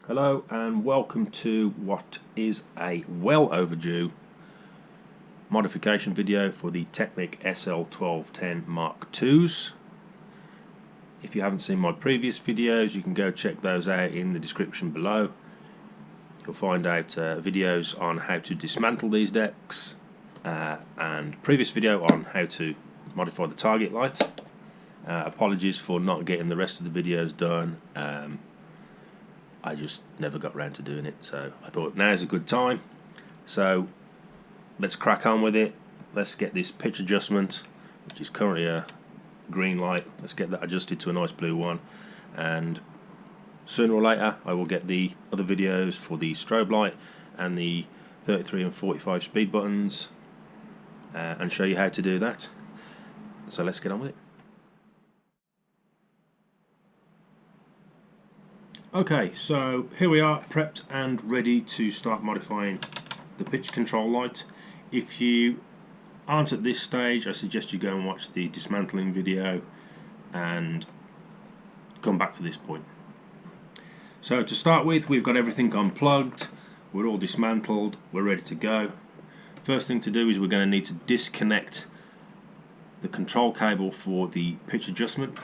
Hello and welcome to what is a well overdue modification video for the Technics SL-1210 Mk2s. If you haven't seen my previous videos, you can go check those out in the description below. You'll find out videos on how to dismantle these decks and previous video on how to modify the target light. Apologies for not getting the rest of the videos done. I just never got around to doing it, so I thought now's a good time. So let's crack on with it. Let's get this pitch adjustment, which is currently a green light, let's get that adjusted to a nice blue one, and sooner or later I will get the other videos for the strobe light and the 33 and 45 speed buttons and show you how to do that. So let's get on with it. Okay, so here we are, prepped and ready to start modifying the pitch control light. If you aren't at this stage, I suggest you go and watch the dismantling video and come back to this point. So to start with, we've got everything unplugged, we're all dismantled, we're ready to go. First thing to do is we're going to need to disconnect the control cable for the pitch adjustment,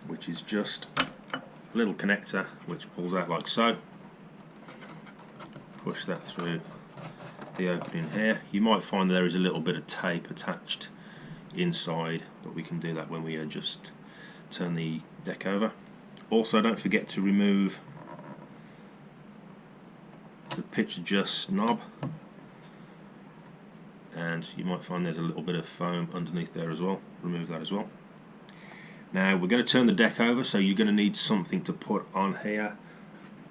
which is just little connector which pulls out like so. Push that through the opening here. You might find there is a little bit of tape attached inside, but we can do that when we just turn the deck over. Also, don't forget to remove the pitch adjust knob, and you might find there's a little bit of foam underneath there as well. Remove that as well. Now we're going to turn the deck over, so you're going to need something to put on here.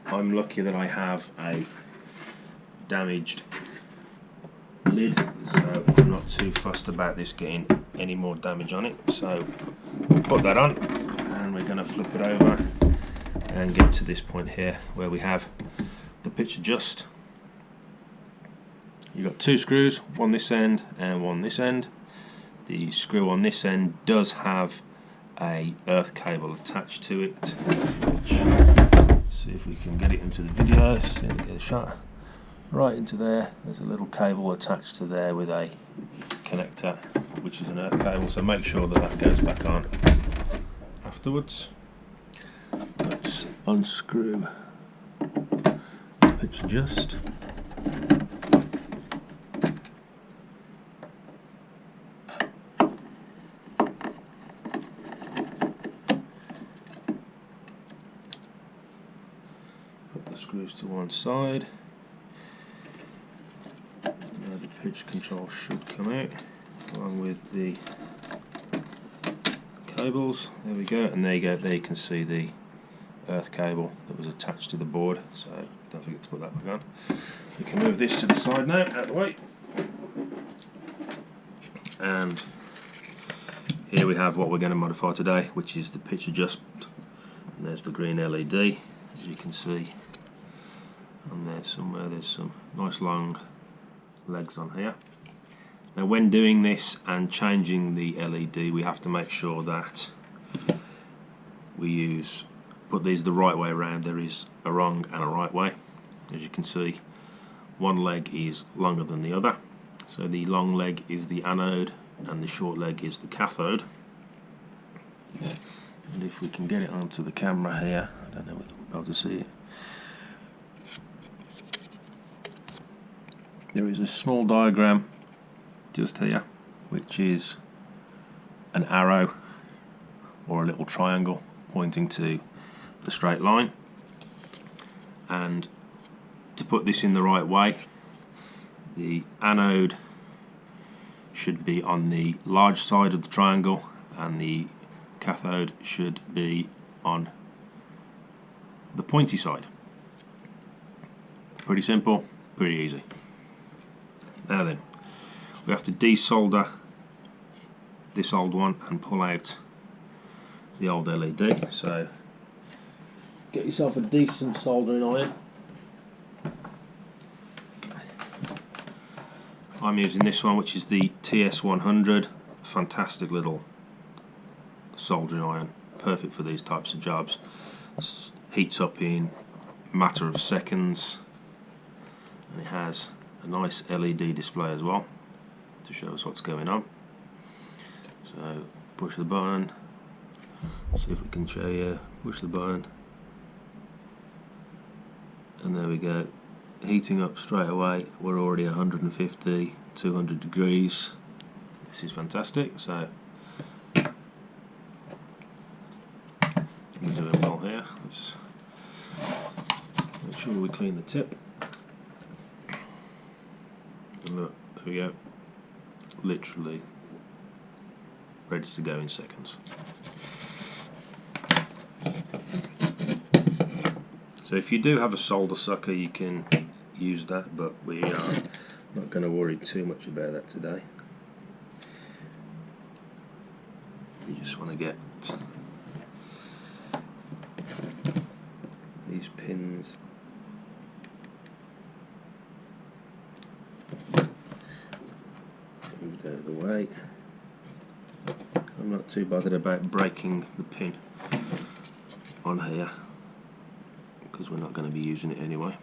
I'm lucky that I have a damaged lid, so I'm not too fussed about this getting any more damage on it. So we'll put that on and we're going to flip it over and get to this point here where we have the pitch adjust. You've got two screws, one this end and one this end. The screw on this end does have a earth cable attached to it, which, see if we can get it into the video, see if we get a shot right into there. There's a little cable attached to there with a connector, which is an earth cable, so make sure that that goes back on afterwards. Let's unscrew the pitch adjust. Screws to one side. Now the pitch control should come out along with the cables. There we go, and there you go. There you can see the earth cable that was attached to the board, so don't forget to put that back on. We can move this to the side now, out of the way. And here we have what we're going to modify today, which is the pitch adjustment. And there's the green LED, as you can see. And there somewhere there's some nice long legs on here. Now when doing this and changing the LED, we have to make sure that we put these the right way around. There is a wrong and a right way. As you can see, one leg is longer than the other, so the long leg is the anode and the short leg is the cathode. And if we can get it onto the camera here, I don't know whether we'll be able to see it. There is a small diagram just here, which is an arrow or a little triangle pointing to the straight line. And to put this in the right way, the anode should be on the large side of the triangle and the cathode should be on the pointy side. Pretty simple, pretty easy. Now then, we have to desolder this old one and pull out the old LED. So get yourself a decent soldering iron. I'm using this one, which is the TS100. Fantastic little soldering iron, perfect for these types of jobs. Heats up in matter of seconds, and it has a nice LED display as well to show us what's going on. So push the button, see if we can show you, push the button, and there we go, heating up straight away. We're already 150, 200 degrees. This is fantastic. So we're doing well here. Let's make sure we clean the tip. And look, there we go, literally ready to go in seconds. So if you do have a solder sucker, you can use that, but we are not going to worry too much about that today. You just want to get these pins moved out of the way. I'm not too bothered about breaking the pin on here because we're not going to be using it anyway.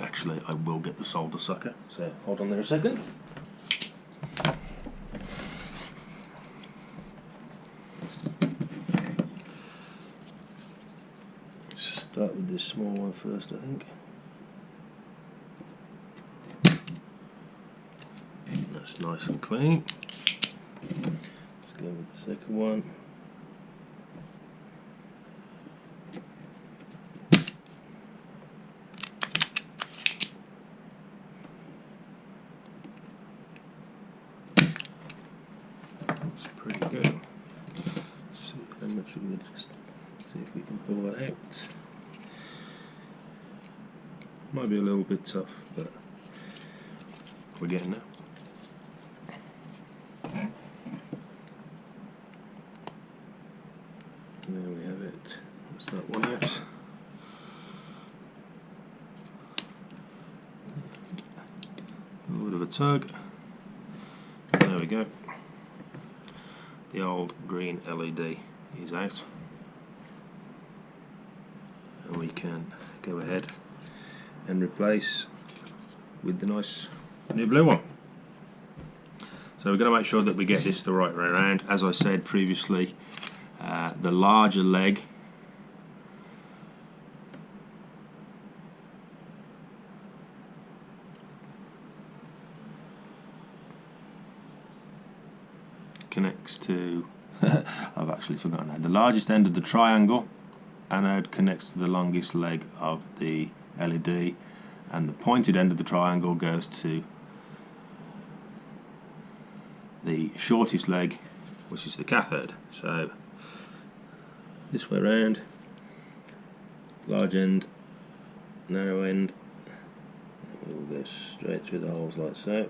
Actually, I will get the solder sucker, so hold on there a second. Start with this small one first, I think. That's nice and clean. Let's go with the second one. Pretty good. See how much we can just see if we can pull that out. Might be a little bit tough, but we're getting there. There we have it. That's that one yet. A little bit of a tug. There we go. The old green LED is out, and we can go ahead and replace with the nice new blue one. So we're going to make sure that we get this the right way around. As I said previously, the larger leg connects to I've actually forgotten that. The largest end of the triangle anode connects to the longest leg of the LED, and the pointed end of the triangle goes to the shortest leg, which is the cathode. So this way round, large end, narrow end, and we'll go straight through the holes like so.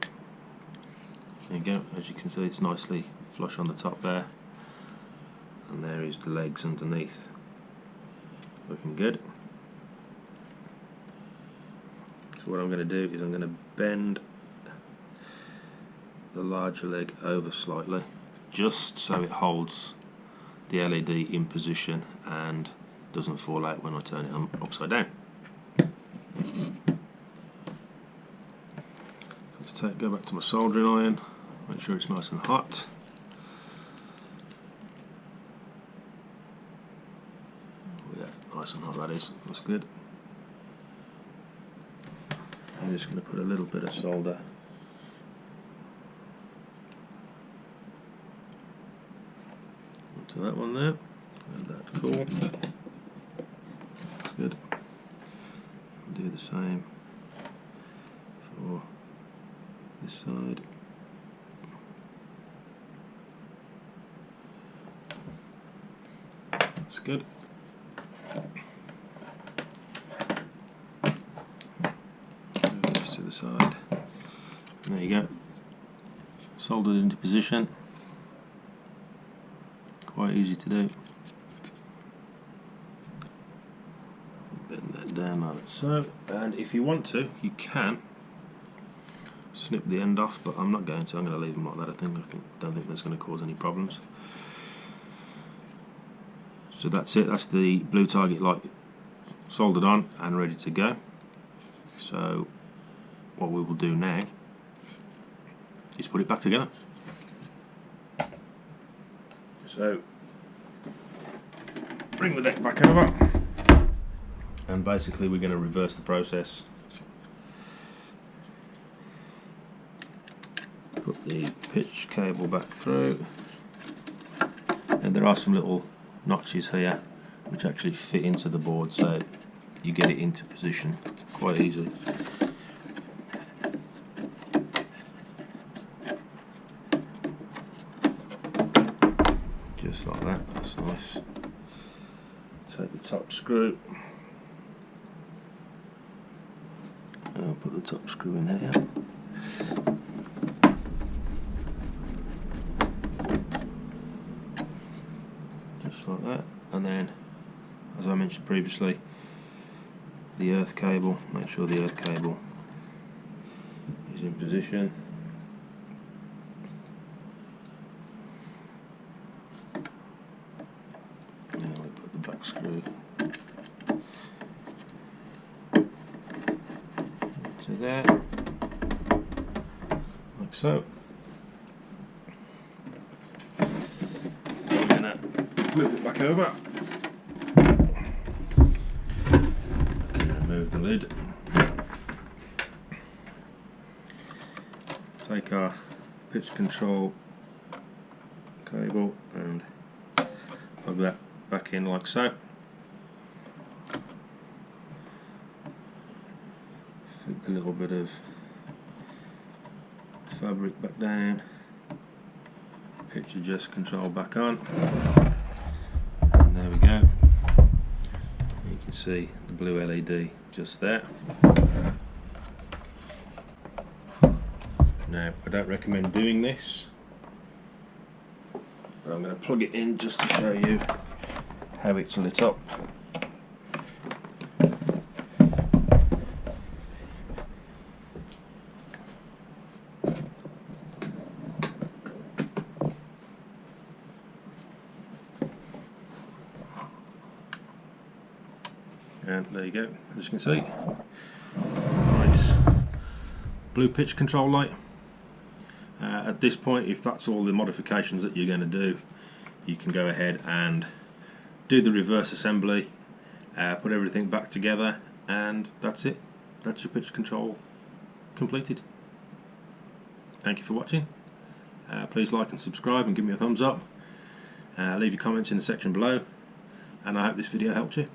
There you go. As you can see, it's nicely flush on the top there, and there is the legs underneath, looking good. So what I'm going to do is I'm going to bend the larger leg over slightly, just so it holds the LED in position and doesn't fall out when I turn it on upside down. Let's go back to my soldering iron, make sure it's nice and hot. Nice and hot, that is. That's good. I'm just going to put a little bit of solder onto that one there, and that's cool. That's good. I'll do the same for this side. That's good. Move this to the side. There you go. Soldered into position. Quite easy to do. Bend that down like so. And if you want to, you can snip the end off, but I'm not going to. I'm going to leave them like that. I don't think that's going to cause any problems. So that's it. That's the blue target light soldered on and ready to go. So what we will do now is put it back together. So bring the deck back over, and basically we're going to reverse the process. Put the pitch cable back through, and there are some little notches here which actually fit into the board, so you get it into position quite easily. Just like that, that's nice. Take the top screw, and I'll put the top screw in here. Just like that, and then, as I mentioned previously, the earth cable, make sure the earth cable is in position. Now we put the back screw into there, like so. We're going to flip it back over. Remove the lid. Take our pitch control cable and plug that back in like so. Fit a little bit of fabric back down. Pitch adjust control back on. And there we go. You can see the blue LED just there. Now, I don't recommend doing this, but I'm going to plug it in just to show you how it's lit up. And there you go, as you can see, nice blue pitch control light. At this point, if that's all the modifications that you're going to do, you can go ahead and do the reverse assembly, put everything back together, and that's it. That's your pitch control completed. Thank you for watching. Please like and subscribe and give me a thumbs up. Leave your comments in the section below, and I hope this video helped you.